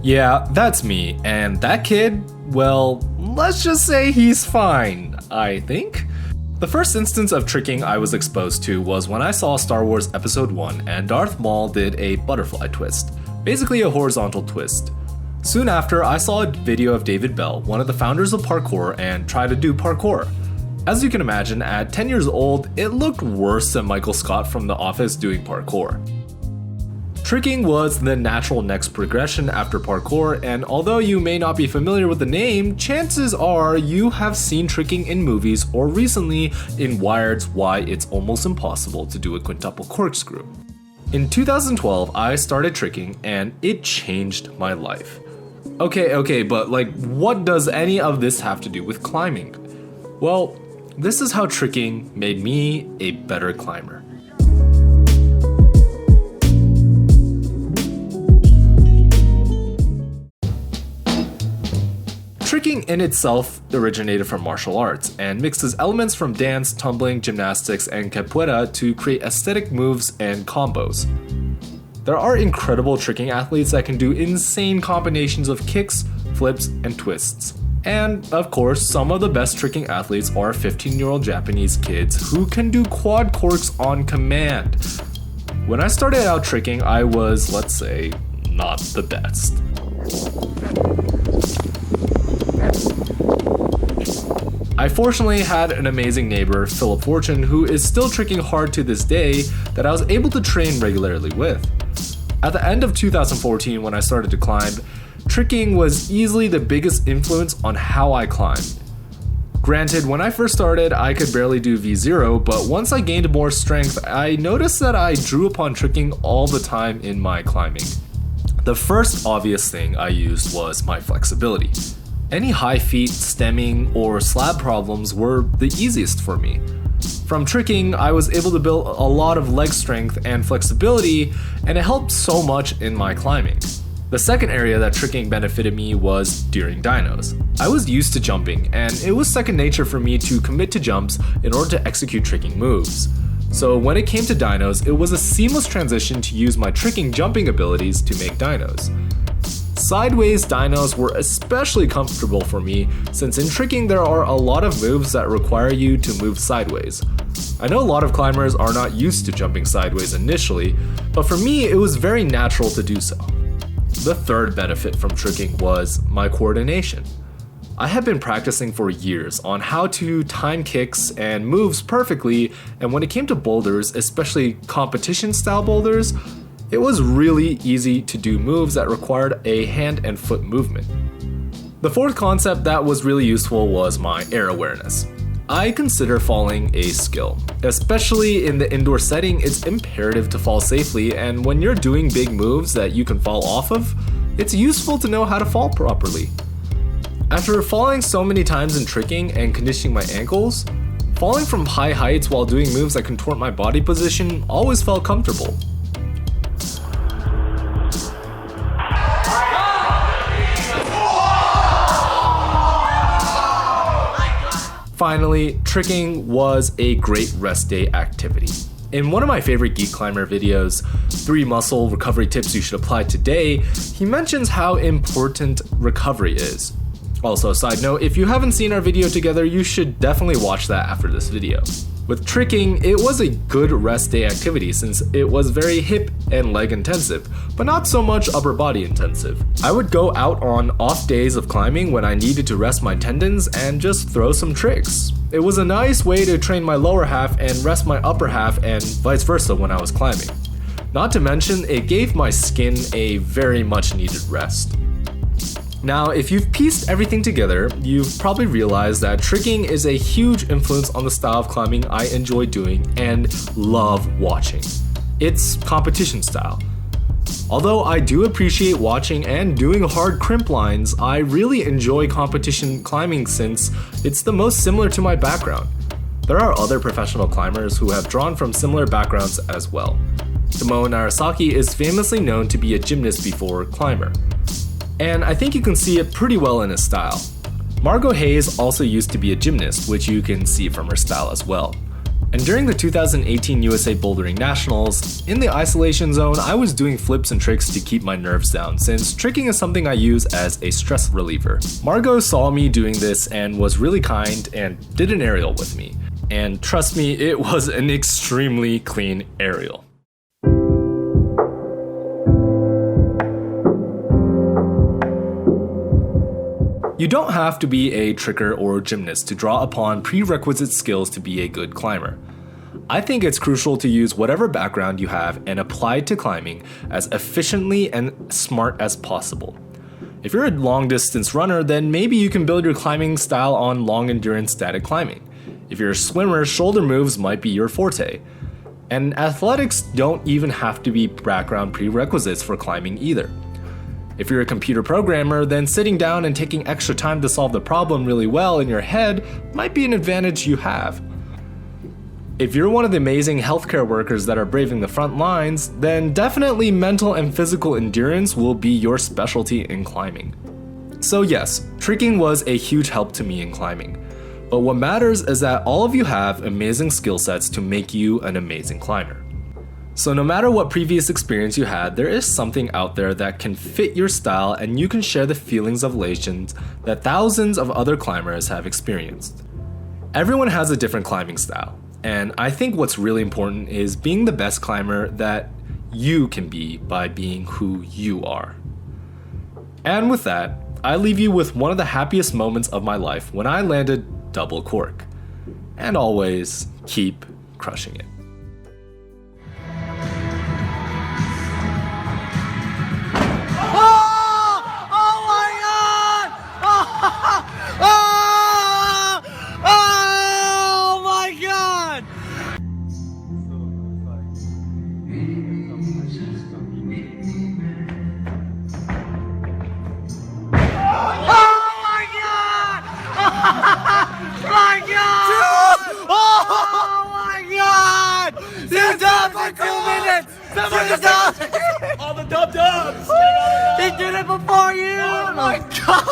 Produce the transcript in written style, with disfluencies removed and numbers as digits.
Yeah, that's me, and that kid, well, let's just say he's fine, I think. The first instance of tricking I was exposed to was when I saw Star Wars Episode 1 and Darth Maul did a butterfly twist, basically a horizontal twist. Soon after, I saw a video of David Bell, one of the founders of parkour, and try to do parkour. As you can imagine, at 10 years old, it looked worse than Michael Scott from The Office doing parkour. Tricking was the natural next progression after parkour, and although you may not be familiar with the name, chances are you have seen tricking in movies or recently in Wired's Why It's Almost Impossible to Do a Quintuple Corkscrew. In 2012, I started tricking and it changed my life. Okay, but what does any of this have to do with climbing? Well, this is how tricking made me a better climber. Tricking in itself originated from martial arts and mixes elements from dance, tumbling, gymnastics, and capoeira to create aesthetic moves and combos. There are incredible tricking athletes that can do insane combinations of kicks, flips, and twists. And, of course, some of the best tricking athletes are 15-year-old Japanese kids who can do quad corks on command. When I started out tricking, I was, let's say, not the best. I fortunately had an amazing neighbor, Philip Fortune, who is still tricking hard to this day that I was able to train regularly with. At the end of 2014, when I started to climb, tricking was easily the biggest influence on how I climbed. Granted, when I first started, I could barely do V0, but once I gained more strength, I noticed that I drew upon tricking all the time in my climbing. The first obvious thing I used was my flexibility. Any high feet, stemming, or slab problems were the easiest for me. From tricking, I was able to build a lot of leg strength and flexibility, and it helped so much in my climbing. The second area that tricking benefited me was during dynos. I was used to jumping, and it was second nature for me to commit to jumps in order to execute tricking moves. So when it came to dynos, it was a seamless transition to use my tricking jumping abilities to make dynos. Sideways dynos were especially comfortable for me, since in tricking there are a lot of moves that require you to move sideways. I know a lot of climbers are not used to jumping sideways initially, but for me it was very natural to do so. The third benefit from tricking was my coordination. I had been practicing for years on how to time kicks and moves perfectly, and when it came to boulders, especially competition style boulders, it was really easy to do moves that required a hand and foot movement. The fourth concept that was really useful was my air awareness. I consider falling a skill. Especially in the indoor setting, it's imperative to fall safely, and when you're doing big moves that you can fall off of, it's useful to know how to fall properly. After falling so many times in tricking and conditioning my ankles, falling from high heights while doing moves that contort my body position always felt comfortable. Finally, tricking was a great rest day activity. In one of my favorite Geek Climber videos, 3 muscle recovery tips you should apply today, he mentions how important recovery is. Also, side note, if you haven't seen our video together, you should definitely watch that after this video. With tricking, it was a good rest day activity since it was very hip and leg intensive, but not so much upper body intensive. I would go out on off days of climbing when I needed to rest my tendons and just throw some tricks. It was a nice way to train my lower half and rest my upper half and vice versa when I was climbing. Not to mention, it gave my skin a very much needed rest. Now, if you've pieced everything together, you've probably realized that tricking is a huge influence on the style of climbing I enjoy doing and love watching. It's competition style. Although I do appreciate watching and doing hard crimp lines, I really enjoy competition climbing since it's the most similar to my background. There are other professional climbers who have drawn from similar backgrounds as well. Tomoe Narasaki is famously known to be a gymnast before climber, and I think you can see it pretty well in his style. Margot Hayes also used to be a gymnast, which you can see from her style as well. And during the 2018 USA Bouldering Nationals, in the isolation zone, I was doing flips and tricks to keep my nerves down, since tricking is something I use as a stress reliever. Margot saw me doing this and was really kind and did an aerial with me. And trust me, it was an extremely clean aerial. You don't have to be a tricker or gymnast to draw upon prerequisite skills to be a good climber. I think it's crucial to use whatever background you have and apply it to climbing as efficiently and smart as possible. If you're a long distance runner, then maybe you can build your climbing style on long endurance static climbing. If you're a swimmer, shoulder moves might be your forte. And athletics don't even have to be background prerequisites for climbing either. If you're a computer programmer, then sitting down and taking extra time to solve the problem really well in your head might be an advantage you have. If you're one of the amazing healthcare workers that are braving the front lines, then definitely mental and physical endurance will be your specialty in climbing. So yes, tricking was a huge help to me in climbing. But what matters is that all of you have amazing skill sets to make you an amazing climber. So no matter what previous experience you had, there is something out there that can fit your style and you can share the feelings of elation that thousands of other climbers have experienced. Everyone has a different climbing style, and I think what's really important is being the best climber that you can be by being who you are. And with that, I leave you with one of the happiest moments of my life when I landed double cork. And always keep crushing it. All the dub-dubs! He did it before you! Oh my god!